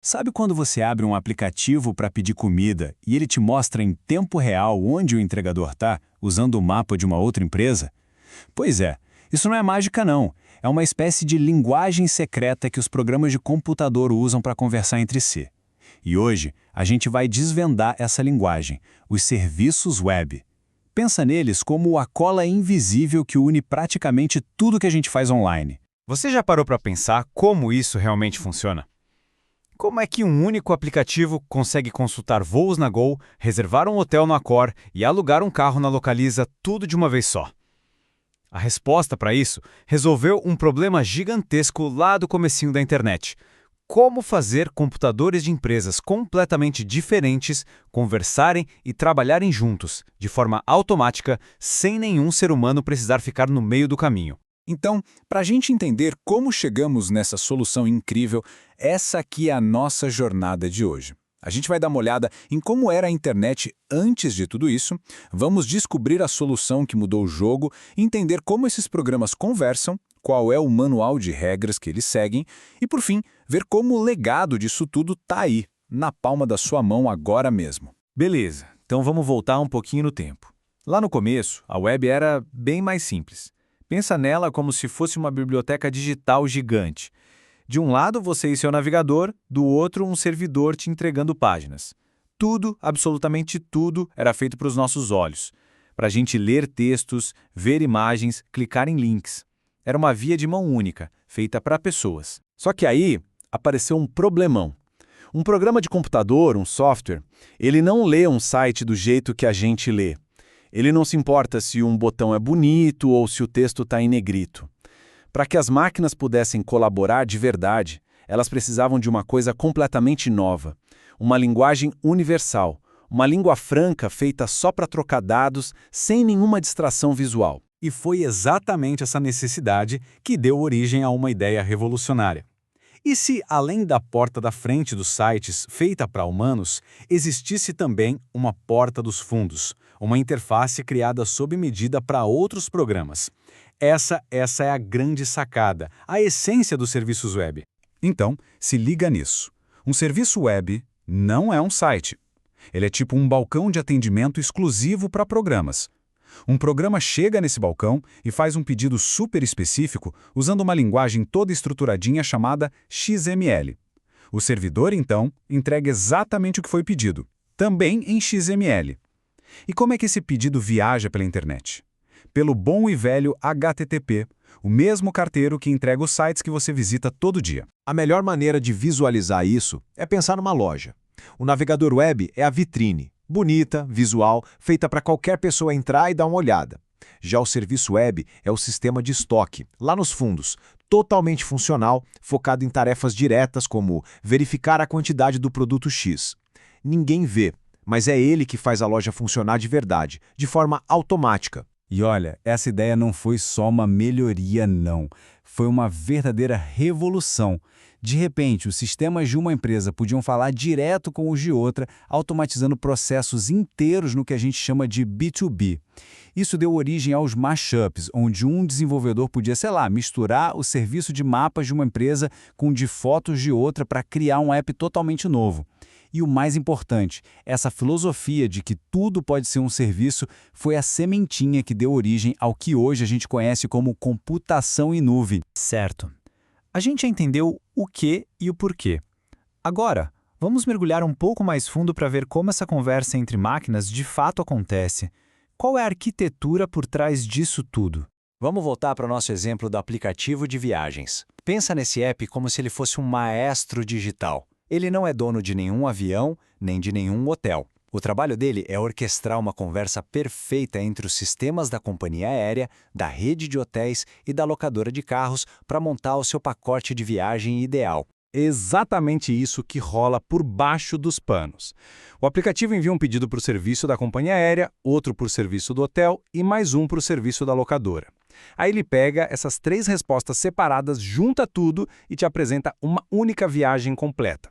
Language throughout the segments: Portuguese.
Sabe quando você abre um aplicativo para pedir comida e ele te mostra em tempo real onde o entregador está, usando o mapa de uma outra empresa? Pois é, isso não é mágica não. É uma espécie de linguagem secreta que os programas de computador usam para conversar entre si. E hoje, a gente vai desvendar essa linguagem, os serviços web. Pensa neles como a cola invisível que une praticamente tudo que a gente faz online. Você já parou para pensar como isso realmente funciona? Como é que um único aplicativo consegue consultar voos na Gol, reservar um hotel no Accor e alugar um carro na Localiza tudo de uma vez só? A resposta para isso resolveu um problema gigantesco lá do comecinho da internet. Como fazer computadores de empresas completamente diferentes conversarem e trabalharem juntos, de forma automática, sem nenhum ser humano precisar ficar no meio do caminho. Então, para a gente entender como chegamos nessa solução incrível, essa aqui é a nossa jornada de hoje. A gente vai dar uma olhada em como era a internet antes de tudo isso, vamos descobrir a solução que mudou o jogo, entender como esses programas conversam, qual é o manual de regras que eles seguem e, por fim, ver como o legado disso tudo está aí, na palma da sua mão agora mesmo. Beleza, então vamos voltar um pouquinho no tempo. Lá no começo, a web era bem mais simples. Pensa nela como se fosse uma biblioteca digital gigante. De um lado você e seu navegador, do outro um servidor te entregando páginas. Tudo, absolutamente tudo, era feito para os nossos olhos. Para a gente ler textos, ver imagens, clicar em links. Era uma via de mão única, feita para pessoas. Só que aí apareceu um problemão. Um programa de computador, um software, ele não lê um site do jeito que a gente lê. Ele não se importa se um botão é bonito ou se o texto está em negrito. Para que as máquinas pudessem colaborar de verdade, elas precisavam de uma coisa completamente nova, uma linguagem universal, uma língua franca feita só para trocar dados, sem nenhuma distração visual. E foi exatamente essa necessidade que deu origem a uma ideia revolucionária. E se, além da porta da frente dos sites feita para humanos, existisse também uma porta dos fundos, uma interface criada sob medida para outros programas? Essa é a grande sacada, a essência dos serviços web. Então, se liga nisso. Um serviço web não é um site. Ele é tipo um balcão de atendimento exclusivo para programas. Um programa chega nesse balcão e faz um pedido super específico usando uma linguagem toda estruturadinha chamada XML. O servidor, então, entrega exatamente o que foi pedido, também em XML. E como é que esse pedido viaja pela internet? Pelo bom e velho HTTP, o mesmo carteiro que entrega os sites que você visita todo dia. A melhor maneira de visualizar isso é pensar numa loja. O navegador web é a vitrine, bonita, visual, feita para qualquer pessoa entrar e dar uma olhada. Já o serviço web é o sistema de estoque, lá nos fundos, totalmente funcional, focado em tarefas diretas como verificar a quantidade do produto X. Ninguém vê, mas é ele que faz a loja funcionar de verdade, de forma automática. E olha, essa ideia não foi só uma melhoria, não. Foi uma verdadeira revolução. De repente, os sistemas de uma empresa podiam falar direto com os de outra, automatizando processos inteiros no que a gente chama de B2B. Isso deu origem aos mashups, onde um desenvolvedor podia, misturar o serviço de mapas de uma empresa com o de fotos de outra para criar um app totalmente novo. E o mais importante, essa filosofia de que tudo pode ser um serviço foi a sementinha que deu origem ao que hoje a gente conhece como computação em nuvem. Certo. A gente já entendeu o que e o porquê. Agora, vamos mergulhar um pouco mais fundo para ver como essa conversa entre máquinas de fato acontece. Qual é a arquitetura por trás disso tudo? Vamos voltar para o nosso exemplo do aplicativo de viagens. Pensa nesse app como se ele fosse um maestro digital. Ele não é dono de nenhum avião, nem de nenhum hotel. O trabalho dele é orquestrar uma conversa perfeita entre os sistemas da companhia aérea, da rede de hotéis e da locadora de carros para montar o seu pacote de viagem ideal. Exatamente isso que rola por baixo dos panos. O aplicativo envia um pedido para o serviço da companhia aérea, outro para o serviço do hotel e mais um para o serviço da locadora. Aí ele pega essas 3 respostas separadas, junta tudo e te apresenta uma única viagem completa.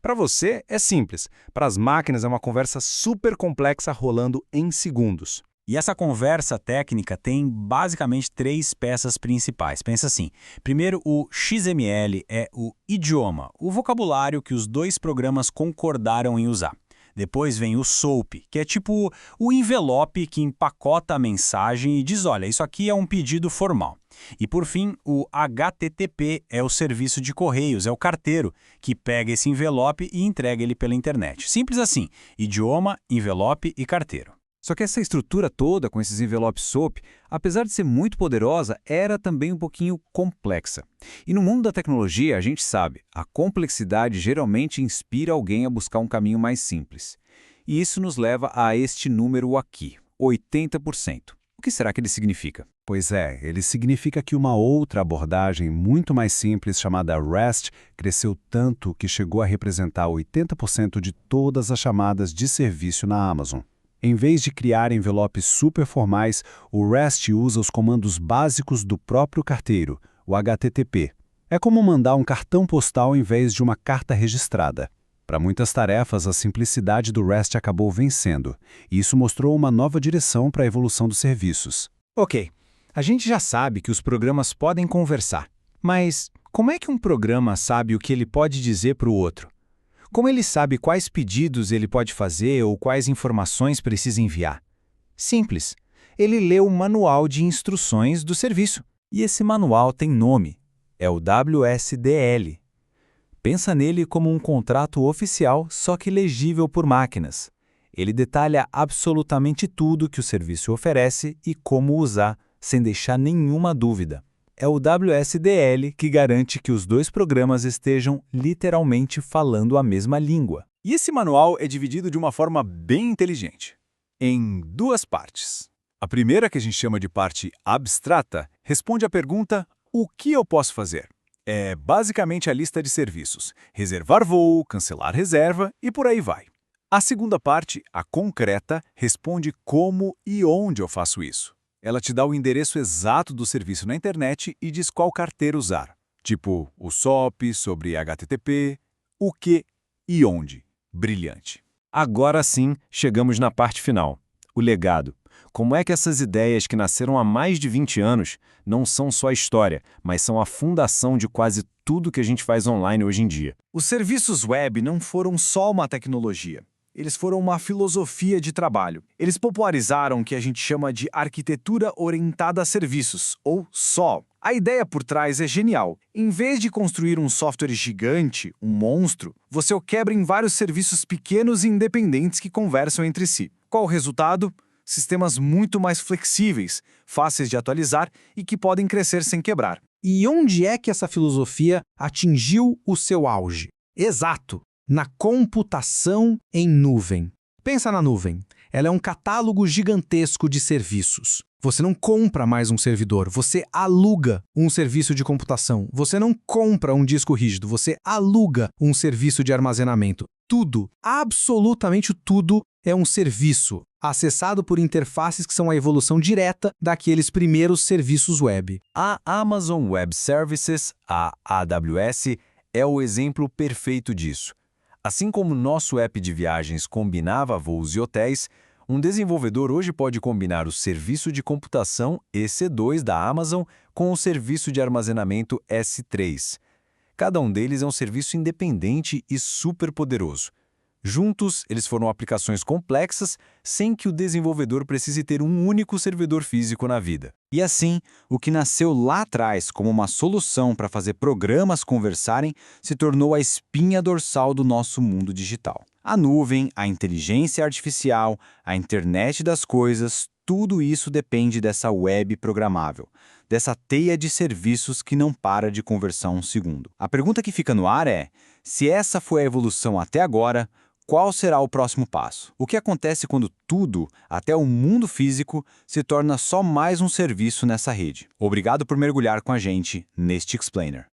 Para você é simples, para as máquinas é uma conversa super complexa rolando em segundos. E essa conversa técnica tem basicamente 3 peças principais. Pensa assim, primeiro o XML é o idioma, o vocabulário que os 2 programas concordaram em usar. Depois vem o SOAP, que é tipo o envelope que empacota a mensagem e diz, olha, isso aqui é um pedido formal. E por fim, o HTTP é o serviço de correios, é o carteiro, que pega esse envelope e entrega ele pela internet. Simples assim, idioma, envelope e carteiro. Só que essa estrutura toda, com esses envelopes SOAP, apesar de ser muito poderosa, era também um pouquinho complexa. E no mundo da tecnologia, a gente sabe, a complexidade geralmente inspira alguém a buscar um caminho mais simples. E isso nos leva a este número aqui, 80%. O que será que ele significa? Pois é, ele significa que uma outra abordagem muito mais simples, chamada REST, cresceu tanto que chegou a representar 80% de todas as chamadas de serviço na Amazon. Em vez de criar envelopes superformais, o REST usa os comandos básicos do próprio carteiro, o HTTP. É como mandar um cartão postal em vez de uma carta registrada. Para muitas tarefas, a simplicidade do REST acabou vencendo, e isso mostrou uma nova direção para a evolução dos serviços. Ok, a gente já sabe que os programas podem conversar, mas como é que um programa sabe o que ele pode dizer para o outro? Como ele sabe quais pedidos ele pode fazer ou quais informações precisa enviar? Simples. Ele lê o manual de instruções do serviço. E esse manual tem nome. É o WSDL. Pensa nele como um contrato oficial, só que legível por máquinas. Ele detalha absolutamente tudo que o serviço oferece e como usar, sem deixar nenhuma dúvida. É o WSDL que garante que os 2 programas estejam literalmente falando a mesma língua. E esse manual é dividido de uma forma bem inteligente, em 2 partes. A primeira, que a gente chama de parte abstrata, responde à pergunta o que eu posso fazer? É basicamente a lista de serviços, reservar voo, cancelar reserva e por aí vai. A segunda parte, a concreta, responde como e onde eu faço isso. Ela te dá o endereço exato do serviço na internet e diz qual carteira usar. Tipo, o SOAP, sobre HTTP, o que e onde. Brilhante. Agora sim, chegamos na parte final. O legado. Como é que essas ideias que nasceram há mais de 20 anos não são só história, mas são a fundação de quase tudo que a gente faz online hoje em dia? Os serviços web não foram só uma tecnologia. Eles foram uma filosofia de trabalho. Eles popularizaram o que a gente chama de arquitetura orientada a serviços, ou SOA. A ideia por trás é genial. Em vez de construir um software gigante, um monstro, você o quebra em vários serviços pequenos e independentes que conversam entre si. Qual o resultado? Sistemas muito mais flexíveis, fáceis de atualizar e que podem crescer sem quebrar. E onde é que essa filosofia atingiu o seu auge? Exato! Na computação em nuvem. Pensa na nuvem. Ela é um catálogo gigantesco de serviços. Você não compra mais um servidor, você aluga um serviço de computação. Você não compra um disco rígido, você aluga um serviço de armazenamento. Tudo, absolutamente tudo, é um serviço, acessado por interfaces que são a evolução direta daqueles primeiros serviços web. A Amazon Web Services, a AWS, é o exemplo perfeito disso. Assim como nosso app de viagens combinava voos e hotéis, um desenvolvedor hoje pode combinar o serviço de computação EC2 da Amazon com o serviço de armazenamento S3. Cada um deles é um serviço independente e super poderoso. Juntos, eles foram aplicações complexas sem que o desenvolvedor precise ter um único servidor físico na vida. E assim, o que nasceu lá atrás como uma solução para fazer programas conversarem se tornou a espinha dorsal do nosso mundo digital. A nuvem, a inteligência artificial, a internet das coisas, tudo isso depende dessa web programável, dessa teia de serviços que não para de conversar um segundo. A pergunta que fica no ar é, se essa foi a evolução até agora, qual será o próximo passo? O que acontece quando tudo, até o mundo físico, se torna só mais um serviço nessa rede? Obrigado por mergulhar com a gente neste Explainer.